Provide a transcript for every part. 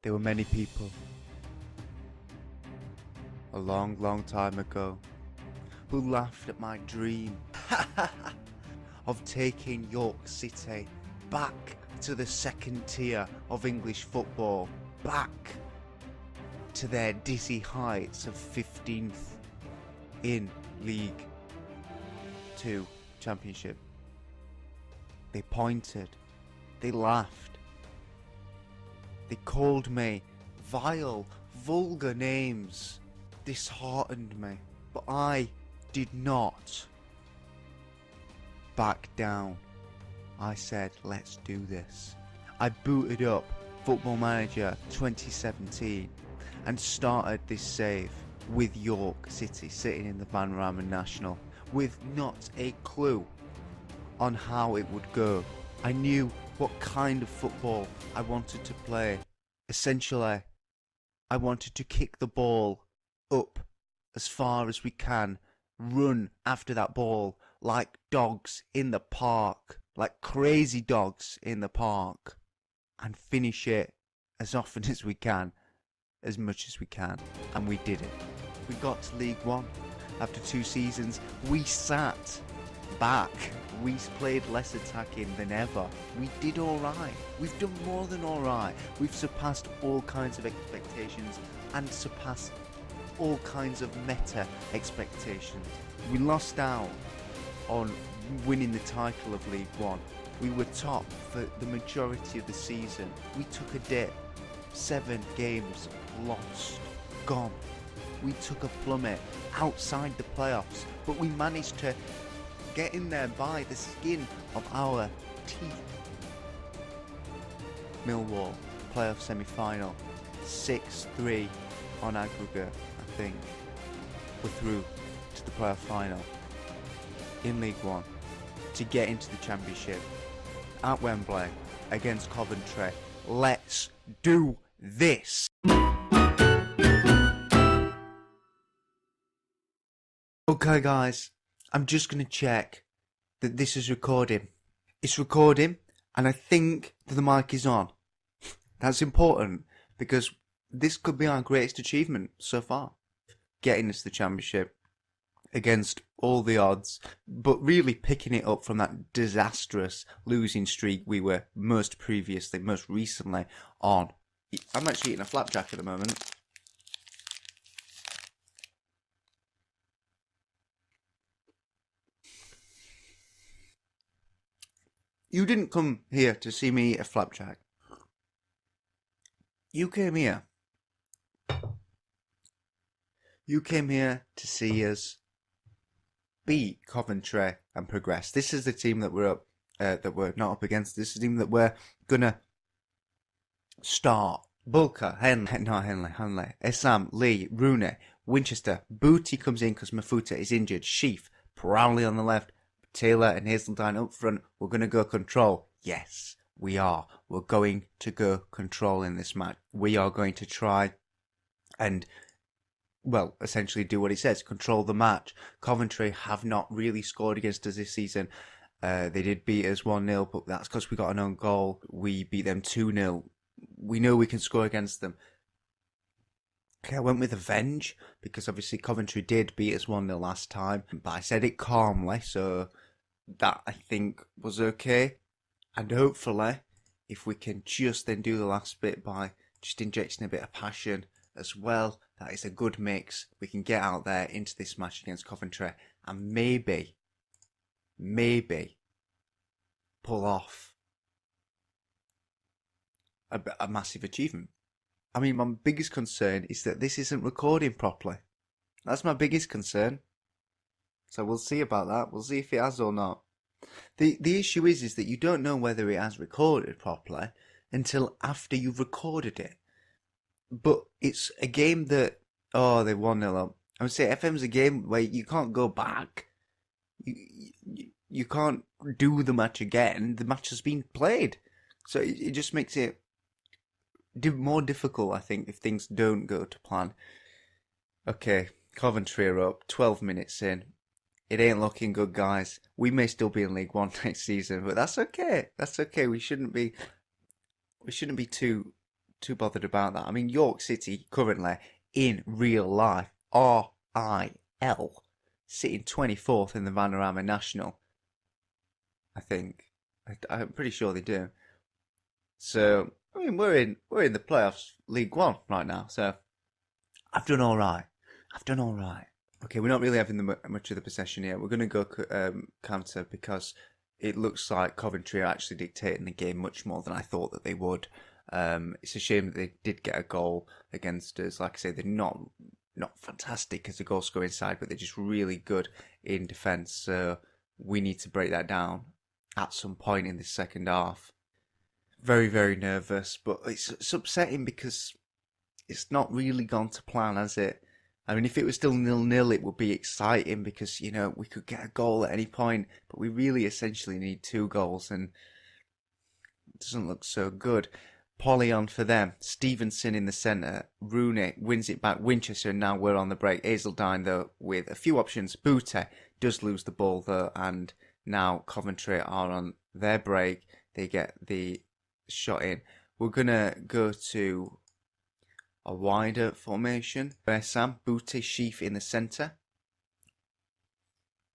There were many people, a long, long time ago, who laughed at my dream of taking York City back to the second tier of English football, back to their dizzy heights of 15th in League 2 Championship. They pointed, they laughed, they called me vile, vulgar names, disheartened me, but I did not back down. I said, let's do this. I booted up Football Manager 2017 and started this save with York City sitting in the Vanarama National with not a clue on how it would go. I knew what kind of football I wanted to play. Essentially, I wanted to kick the ball up as far as we can, run after that ball like dogs in the park, like crazy dogs in the park, and finish it as often as we can, as much as we can. And we did it. We got to League One. After 2 seasons, we sat back. We played less attacking than ever. We did alright. We've done more than alright. We've surpassed all kinds of expectations and surpassed all kinds of meta expectations. We lost out on winning the title of League One. We were top for the majority of the season. We took a dip. 7 games lost, gone. We took a plummet outside the playoffs, but we managed to get in there by the skin of our teeth. Millwall, playoff semi-final, 6-3 on aggregate, I think. We're through to the playoff final in League One to get into the Championship at Wembley against Coventry. Let's do this! Okay guys, I'm just going to check that this is recording. It's recording and I think that the mic is on. That's important because this could be our greatest achievement so far. Getting us the Championship against all the odds, but really picking it up from that disastrous losing streak we were most recently on. I'm actually eating a flapjack at the moment. You didn't come here to see me eat a flapjack. You came here. You came here to see us beat Coventry and progress. This is the team that we're up, that we're not up against. This is the team that we're gonna start. Bulker, Hanley, Essam, Lee, Rooney, Winchester. Booty comes in because Mafuta is injured. Sheaf, Brownlee on the left. Taylor and Hazeldine up front. We're going to go control. Yes, we are. We're going to go control in this match. We are going to try and, well, essentially do what he says. Control the match. Coventry have not really scored against us this season. They did beat us 1-0, but that's because we got an own goal. We beat them 2-0. We know we can score against them. Okay, I went with Avenge because obviously Coventry did beat us 1-0 last time, but I said it calmly, so that I think was okay. And hopefully, if we can just then do the last bit by just injecting a bit of passion as well, that is a good mix. We can get out there into this match against Coventry and maybe pull off a massive achievement. I mean, my biggest concern is that this isn't recording properly. That's my biggest concern. So we'll see about that. We'll see if it has or not. The issue is that you don't know whether it has recorded properly until after you've recorded it. But it's a game that, oh, they 1-0 up. I would say FM's a game where you can't go back. You can't do the match again. The match has been played. So it just makes it more difficult, I think, if things don't go to plan. Okay, Coventry are up, 12 minutes in. It ain't looking good, guys. We may still be in League One next season, but that's okay. That's okay. We shouldn't be too too bothered about that. I mean, York City currently in real life, RIL, sitting 24th in the Vanarama National. I think. I'm pretty sure they do. So, I mean, we're in the playoffs, League One right now. So, I've done all right. Okay, we're not really having much of the possession here. We're going to go counter because it looks like Coventry are actually dictating the game much more than I thought that they would. It's a shame that they did get a goal against us. Like I say, they're not fantastic as a goal scoring side, but they're just really good in defence. So we need to break that down at some point in the second half. Very, very nervous, but it's upsetting because it's not really gone to plan, has it? I mean, if it was still 0-0, it would be exciting because, you know, we could get a goal at any point, but we really essentially need 2 goals, and it doesn't look so good. Polly on for them. Stevenson in the centre. Rooney wins it back. Winchester, and now we're on the break. Hazeldine, though, with a few options. Booty does lose the ball, though, and now Coventry are on their break. They get the shot in. We're going to go to a wider formation. Where Sam, Booty, Sheaf in the centre.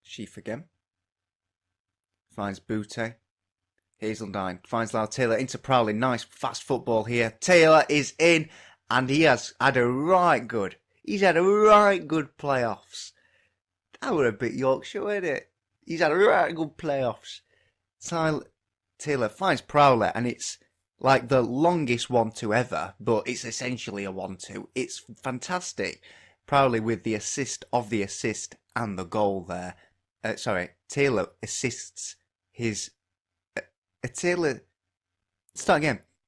Sheaf again. Finds Booty. Hazeldine finds Lyle Taylor into Prowley. Nice fast football here. Taylor is in, and he has had a right good. He's had a right good playoffs. That were a bit Yorkshire, wasn't it? He's had a right good playoffs. Taylor finds Prowley, and it's like the longest 1-2 ever, but it's essentially a 1-2. It's fantastic. Prowley with the assist of the assist and the goal there. Taylor assists his... Taylor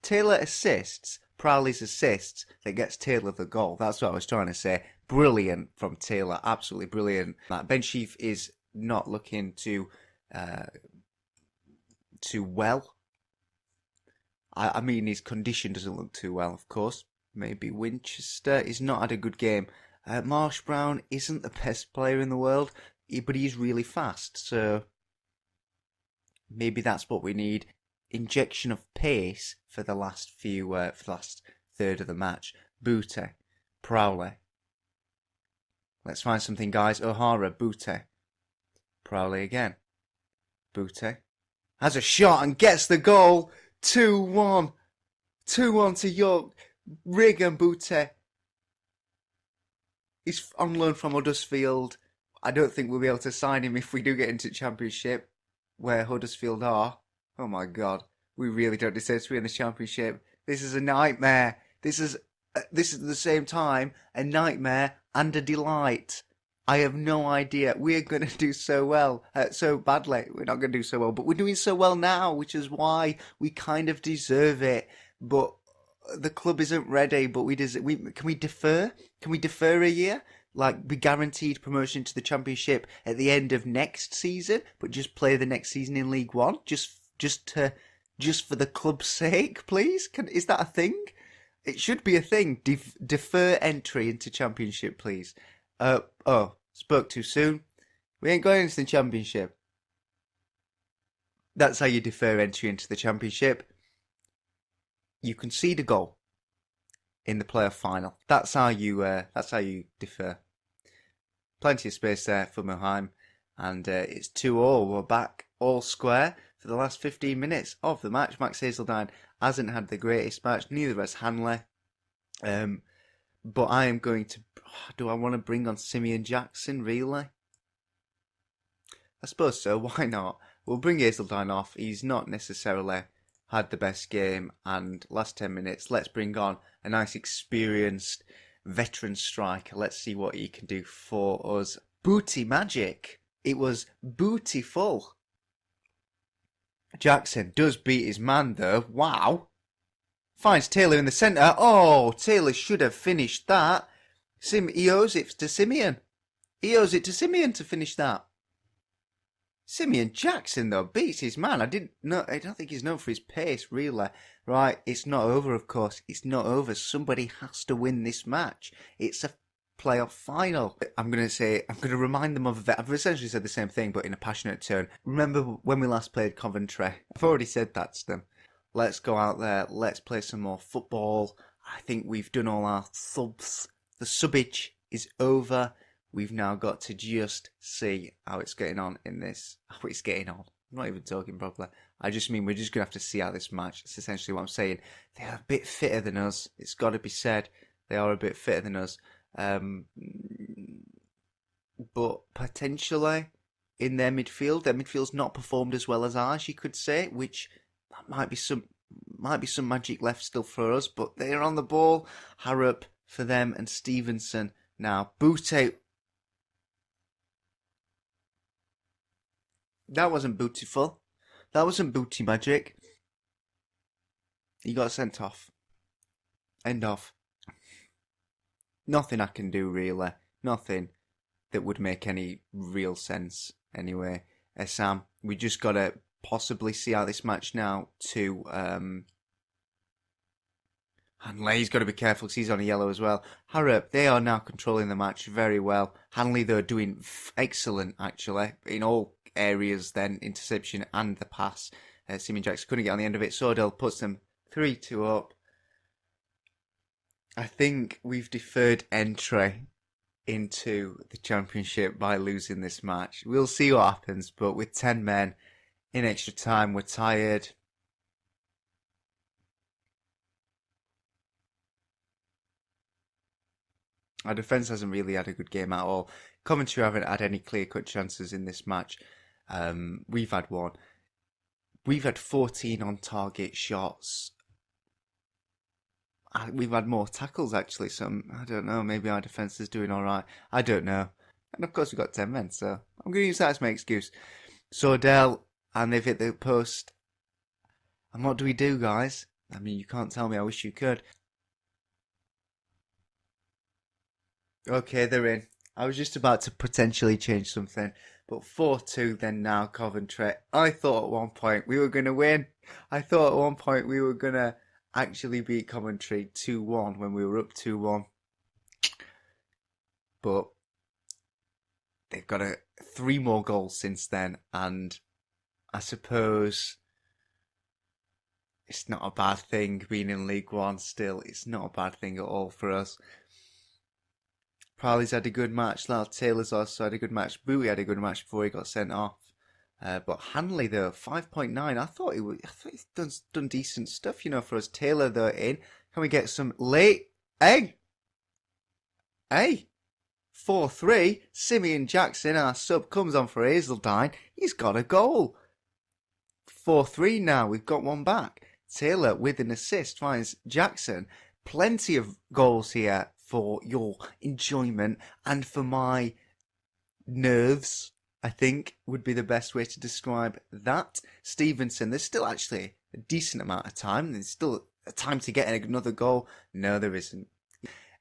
assists Prowley's assists that gets Taylor the goal. That's what I was trying to say. Brilliant from Taylor. Absolutely brilliant. Ben Sheaf is not looking too well. I mean, his condition doesn't look too well, of course. Maybe Winchester. He's not had a good game. Marsh Brown isn't the best player in the world, but he's really fast. So maybe that's what we need. Injection of pace for the last third of the match. Booty, Prowley. Let's find something, guys. O'Hara, Booty. Prowley again. Booty has a shot and gets the goal. 2-1. 2-1 to York. Regan Booty. He's on loan from Huddersfield. I don't think we'll be able to sign him if we do get into Championship, where Huddersfield are. Oh my God. We really don't deserve to be in the Championship. This is a nightmare. This is at the same time a nightmare and a delight. I have no idea. We're going to do so well, so badly. We're not going to do so well, but we're doing so well now, which is why we kind of deserve it. But the club isn't ready. But can we defer? Can we defer a year? Like, be guaranteed promotion to the Championship at the end of next season, but just play the next season in League One, just for the club's sake, please? Is that a thing? It should be a thing. Defer entry into Championship, please. Spoke too soon. We ain't going into the Championship. That's how you defer entry into the Championship. You concede a goal in the playoff final. That's how you defer. Plenty of space there for Moheim, and it's 2-2. We're back all square for the last 15 minutes of the match. Max Hazeldine hasn't had the greatest match. Neither has Hanley. But I am going to... Do I want to bring on Simeon Jackson, really? I suppose so. Why not? We'll bring Hazeldine off. He's not necessarily had the best game. And last 10 minutes, let's bring on a nice, experienced veteran striker. Let's see what he can do for us. Booty magic. It was bootyful. Jackson does beat his man, though. Wow. Finds Taylor in the centre. Oh, Taylor should have finished that. He owes it to Simeon. He owes it to Simeon to finish that. Simeon Jackson, though, beats his man. I don't think he's known for his pace, really. Right, it's not over, of course. It's not over. Somebody has to win this match. It's a playoff final. I'm going to remind them of that. I've essentially said the same thing, but in a passionate tone. Remember when we last played Coventry? I've already said that to them. Let's go out there. Let's play some more football. I think we've done all our subs. The subbage is over. We've now got to just see how it's getting on in this. How it's getting on. I'm not even talking properly. I just mean we're just going to have to see out this match. That's essentially what I'm saying. They are a bit fitter than us. It's got to be said. They are a bit fitter than us. But potentially in their midfield's not performed as well as ours, you could say, which might be some magic left still for us. But they're on the ball. Harrop for them and Stevenson now. Booty. That wasn't bootiful. That wasn't booty magic. He got sent off. End of. Nothing I can do, really. Nothing that would make any real sense, anyway. Sam, we just got to possibly see out this match now to... Hanley's got to be careful because he's on a yellow as well. Harrop, they are now controlling the match very well. Hanley, they're doing excellent, actually, in all areas then, interception and the pass. Simon Jackson couldn't get on the end of it. Sordell puts them 3-2 up. I think we've deferred entry into the championship by losing this match. We'll see what happens, but with 10 men in extra time, we're tired. Our defence hasn't really had a good game at all. Coventry haven't had any clear-cut chances in this match. We've had one. We've had 14 on-target shots. We've had more tackles, actually. So, I don't know. Maybe our defence is doing all right. I don't know. And, of course, we've got 10 men, so I'm going to use that as my excuse. Sordell, and they've hit the post. And what do we do, guys? I mean, you can't tell me. I wish you could. Okay, they're in. I was just about to potentially change something. But 4-2 then now, Coventry. I thought at one point we were going to win. I thought at one point we were going to actually beat Coventry 2-1 when we were up 2-1. But they've got 3 more goals since then. And I suppose it's not a bad thing being in League One still. It's not a bad thing at all for us. Prowley's had a good match. Lyle Taylor's also had a good match. Booty had a good match before he got sent off. But Hanley though, 5.9. I thought he's done decent stuff, for us. Taylor though in. Can we get some late? Hey, 4-3. Simeon Jackson, our sub, comes on for Hazeldine. He's got a goal. 4-3 now. We've got one back. Taylor with an assist finds Jackson. Plenty of goals here for your enjoyment and for my nerves, I think, would be the best way to describe that. Stevenson, there's still actually a decent amount of time. There's still a time to get another goal. No, there isn't.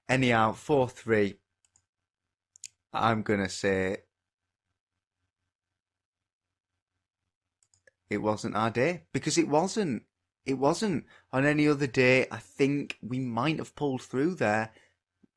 Anyhow, 4-3. I'm going to say it wasn't our day. Because it wasn't. It wasn't. On any other day, I think we might have pulled through there.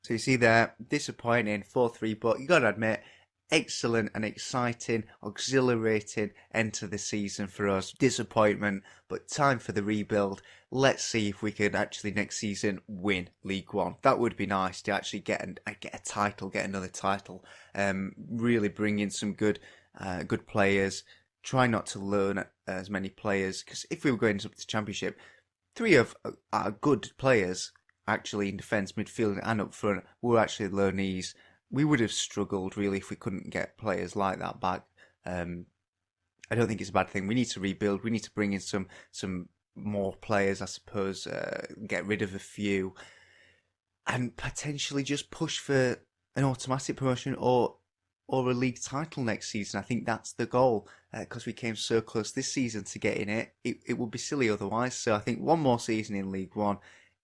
So you see there, disappointing, 4-3, but you got to admit, excellent and exciting, exhilarating end to the season for us. Disappointment, but time for the rebuild. Let's see if we could actually next season win League One. That would be nice to actually get a title, get another title. Really bring in some good players. Try not to learn as many players, because if we were going up to the Championship, 3 of our good players, actually in defence, midfield and up front, were actually learnees. We would have struggled really if we couldn't get players like that back. I don't think it's a bad thing. We need to rebuild. We need to bring in some more players, I suppose. Get rid of a few, and potentially just push for an automatic promotion or a league title next season. I think that's the goal, because we came so close this season to getting it. It would be silly otherwise. So I think one more season in League One.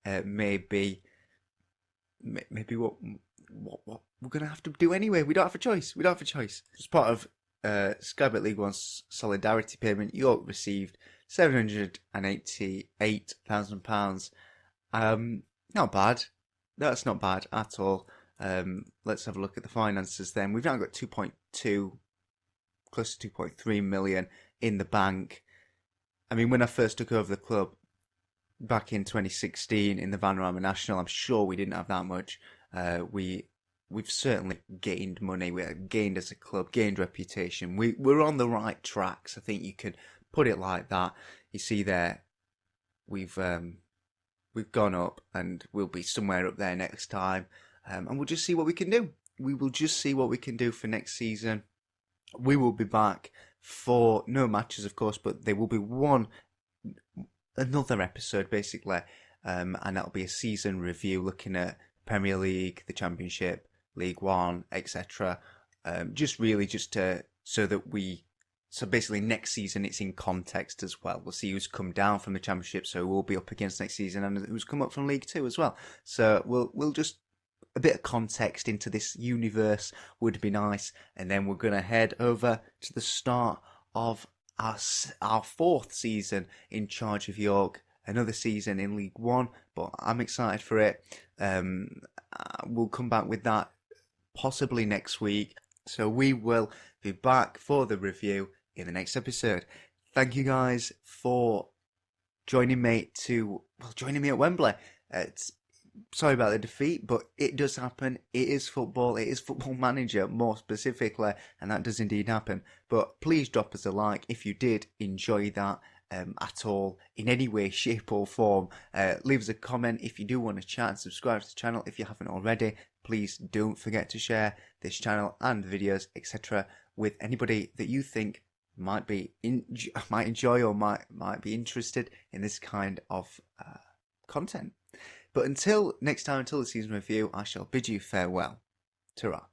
Maybe what we're going to have to do anyway. We don't have a choice. As part of Sky Bet League One's solidarity payment, York received £788,000. Not bad. That's not bad at all. Let's have a look at the finances then. We've now got 2.2, close to 2.3 million in the bank. I mean, when I first took over the club, back in 2016 in the Vanarama National, I'm sure we didn't have that much. We've certainly gained money. We're gained as a club, gained reputation. We're on the right tracks. I think you could put it like that. You see there, we've gone up, and we'll be somewhere up there next time. And we'll just see what we can do. We will just see what we can do for next season. We will be back for no matches, of course, but there will be another episode basically, and that'll be a season review looking at Premier League, the Championship, League One, etc. So basically next season it's in context as well. We'll see who's come down from the Championship, so we'll be up against next season, and who's come up from League Two as well. So we'll just a bit of context into this universe would be nice, and then we're going to head over to the start of our fourth season in charge of York, another season in League One, but I'm excited for it. We'll come back with that possibly next week, so we will be back for the review in the next episode. Thank you guys for joining me at Wembley. Sorry about the defeat, but it does happen. It is football. It is Football Manager, more specifically, and that does indeed happen. But please drop us a like if you did enjoy that at all, in any way, shape or form. Leave us a comment if you do want to chat, and subscribe to the channel if you haven't already. Please don't forget to share this channel and videos, etc., with anybody that you think might enjoy or might be interested in this kind of content. But until next time, until the season review, I shall bid you farewell. Ta-ra.